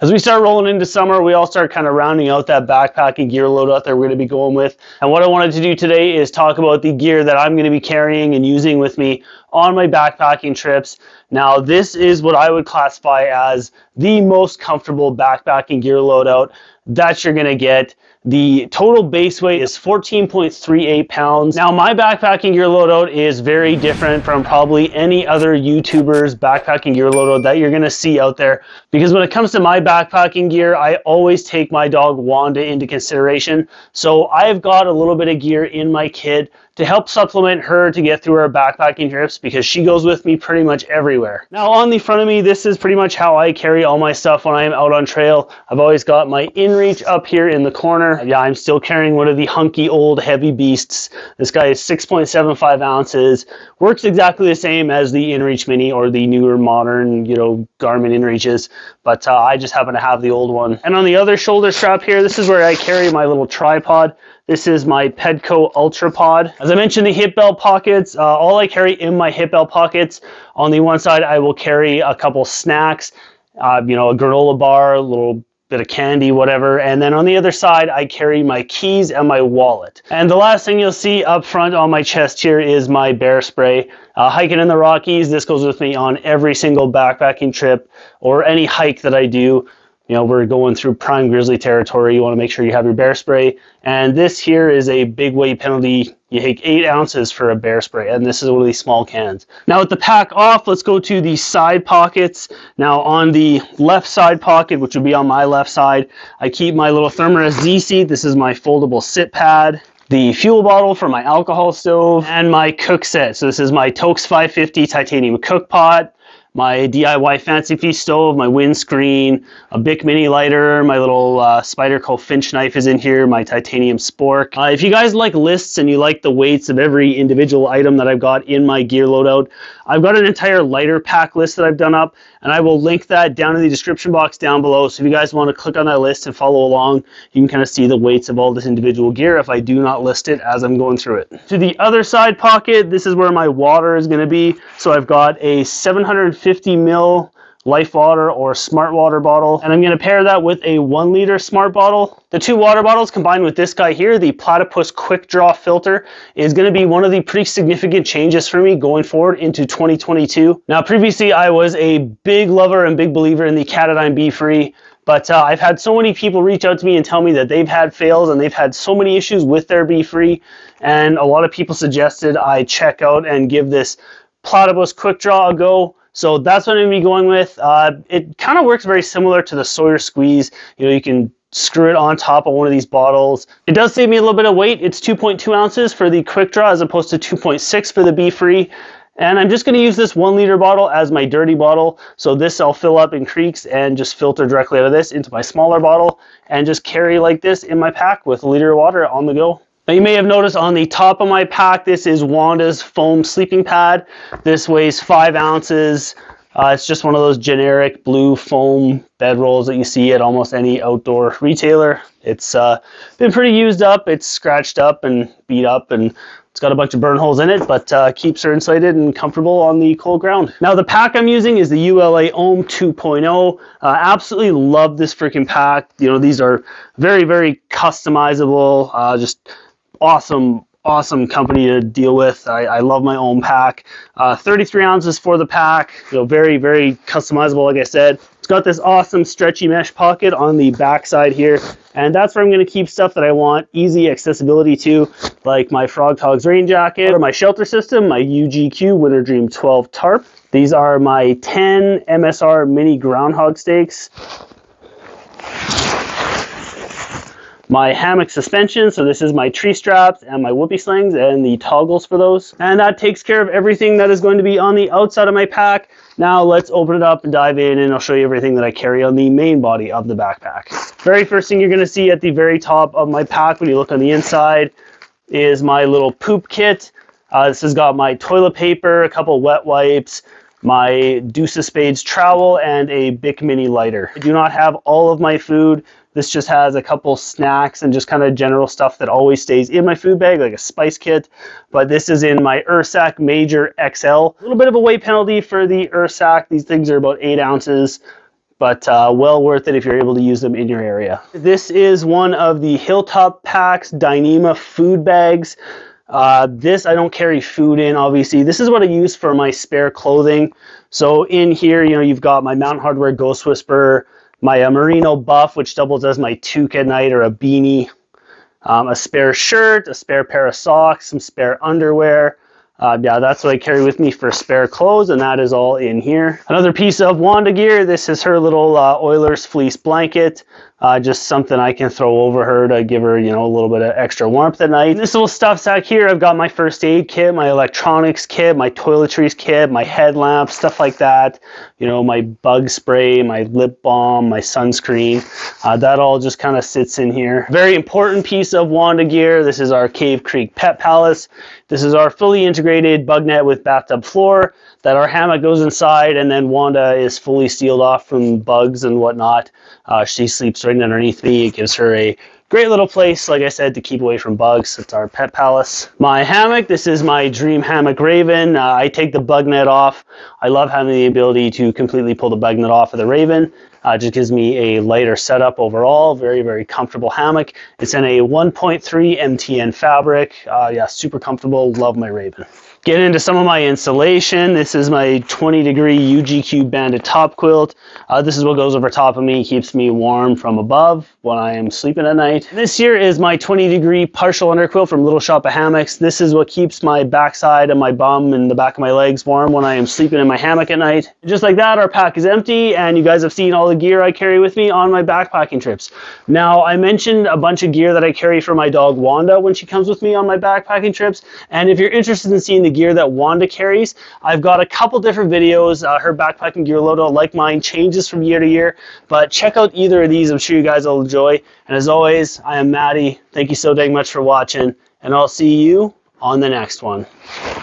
As we start rolling into summer, we all start kind of rounding out that backpacking gear loadout that we're going to be going with. And what I wanted to do today is talk about the gear that I'm going to be carrying and using with me on my backpacking trips. Now, this is what I would classify as the most comfortable backpacking gear loadout that you're going to get. The total base weight is 14.38 pounds. Now, my backpacking gear loadout is very different from probably any other YouTuber's backpacking gear loadout that you're going to see out there. Because when it comes to my backpacking gear, I always take my dog Wanda into consideration. So I've got a little bit of gear in my kit to help supplement her to get through our backpacking trips because she goes with me pretty much everywhere. Now on the front of me, this is pretty much how I carry all my stuff when I am out on trail. I've always got my InReach up here in the corner. Yeah, I'm still carrying one of the hunky old heavy beasts. This guy is 6.75 ounces. Works exactly the same as the InReach Mini or the newer modern, Garmin InReaches, but I just happen to have the old one. And on the other shoulder strap here, this is where I carry my little tripod. This is my Pedco Ultra Pod. As I mentioned, the hip belt pockets, all I carry in my hip belt pockets, on the one side I will carry a couple snacks, a granola bar, a little bit of candy, whatever. And then on the other side, I carry my keys and my wallet. And the last thing you'll see up front on my chest here is my bear spray. Hiking in the Rockies, this goes with me on every single backpacking trip or any hike that I do. We're going through prime grizzly territory. You want to make sure you have your bear spray. And this here is a big weight penalty. You take 8 ounces for a bear spray, and this is one of these small cans. Now with the pack off, let's go to the side pockets. Now on the left side pocket, which would be on my left side, I keep my little Thermarest Z seat. This is my foldable sit pad. The fuel bottle for my alcohol stove, and my cook set. So this is my Toaks 550 titanium cook pot, my DIY Fancy Feast stove, my windscreen, a Bic mini lighter, my little Spyderco Finch knife is in here, my titanium spork. If you guys like lists and you like the weights of every individual item that I've got in my gear loadout, I've got an entire lighter pack list that I've done up, and I will link that down in the description box down below. So if you guys want to click on that list and follow along, you can kind of see the weights of all this individual gear if I do not list it as I'm going through it. To the other side pocket, this is where my water is going to be. So I've got a 750 ml Life Water or Smart Water bottle, and I'm going to pair that with a 1 liter Smart bottle. The 2 water bottles combined with this guy here, the Platypus Quick Draw filter, is going to be one of the pretty significant changes for me going forward into 2022. Now previously I was a big lover and big believer in the Katadyn Be Free, but I've had so many people reach out to me and tell me that they've had fails and they've had so many issues with their Be Free, and a lot of people suggested I check out and give this Platypus Quick Draw a go. So that's what I'm going to be going with. It kind of works very similar to the Sawyer Squeeze. You can screw it on top of one of these bottles. It does save me a little bit of weight. It's 2.2 ounces for the Quick Draw as opposed to 2.6 for the Be Free. And I'm just going to use this 1 liter bottle as my dirty bottle. So this I'll fill up in creeks and just filter directly out of this into my smaller bottle and just carry like this in my pack with a liter of water on the go. Now you may have noticed on the top of my pack, this is Wanda's foam sleeping pad. This weighs 5 ounces. It's just one of those generic blue foam bedrolls that you see at almost any outdoor retailer. It's been pretty used up. It's scratched up and beat up, and it's got a bunch of burn holes in it, but keeps her insulated and comfortable on the cold ground. Now the pack I'm using is the ULA Ohm 2.0. Absolutely love this freaking pack. These are very, very customizable, just awesome company to deal with. I love my own pack. 33 ounces for the pack. Very, very customizable, like I said. It's got this awesome stretchy mesh pocket on the back side here, and that's where I'm going to keep stuff that I want easy accessibility to, like my Frog Togs rain jacket or my shelter system, my UGQ Winter Dream 12 tarp. These are my 10 MSR mini groundhog stakes. My hammock suspension, so this is my tree straps and my whoopee slings and the toggles for those. And that takes care of everything that is going to be on the outside of my pack. Now let's open it up and dive in, and I'll show you everything that I carry on the main body of the backpack. Very first thing you're going to see at the very top of my pack when you look on the inside is my little poop kit. This has got my toilet paper, a couple wet wipes, my Deuce of Spades trowel, and a Bic mini lighter. I do not have all of my food. This just has a couple snacks and just kind of general stuff that always stays in my food bag, like a spice kit. But this is in my Ursack Major XL. A little bit of a weight penalty for the Ursack. These things are about 8 ounces. but well worth it if you're able to use them in your area. This is one of the Hilltop Packs Dyneema food bags. This I don't carry food in, obviously. This is what I use for my spare clothing. So in here, you know, you've got my Mountain Hardwear Ghost Whisperer, my merino buff, which doubles as my toque at night or a beanie, a spare shirt, a spare pair of socks, some spare underwear. Yeah, that's what I carry with me for spare clothes, and that is all in here. Another piece of Wanda gear. This is her little Oilers fleece blanket. Just something I can throw over her to give her, you know, a little bit of extra warmth at night. In this little stuff sack here, I've got my first aid kit, my electronics kit, my toiletries kit, my headlamp, stuff like that. You know, my bug spray, my lip balm, my sunscreen. That all just kind of sits in here. Very important piece of Wanda gear. This is our Cave Creek Pet Palace. This is our fully integrated bug net with bathtub floor that our hammock goes inside, and then Wanda is fully sealed off from bugs and whatnot. She sleeps right underneath me. It gives her a great little place, like I said, to keep away from bugs. It's our pet palace. My hammock, this is my Dream Hammock Raven. I take the bug net off. I love having the ability to completely pull the bug net off of the Raven. Just gives me a lighter setup overall. Very, very comfortable hammock. It's in a 1.3 MTN fabric. Yeah, super comfortable. Love my Raven. Get into some of my insulation. This is my 20-degree UGQ banded top quilt. This is what goes over top of me, keeps me warm from above when I am sleeping at night. This here is my 20-degree partial underquilt from Little Shop of Hammocks. This is what keeps my backside of my bum and the back of my legs warm when I am sleeping in my hammock at night. Just like that, our pack is empty, and you guys have seen all the gear I carry with me on my backpacking trips. Now, I mentioned a bunch of gear that I carry for my dog Wanda when she comes with me on my backpacking trips, and if you're interested in seeing the gear that Wanda carries, I've got a couple different videos. Her backpacking gear loadout, like mine, changes from year to year, but check out either of these. I'm sure you guys will enjoy. And as always, I am Matty. Thank you so dang much for watching, and I'll see you on the next one.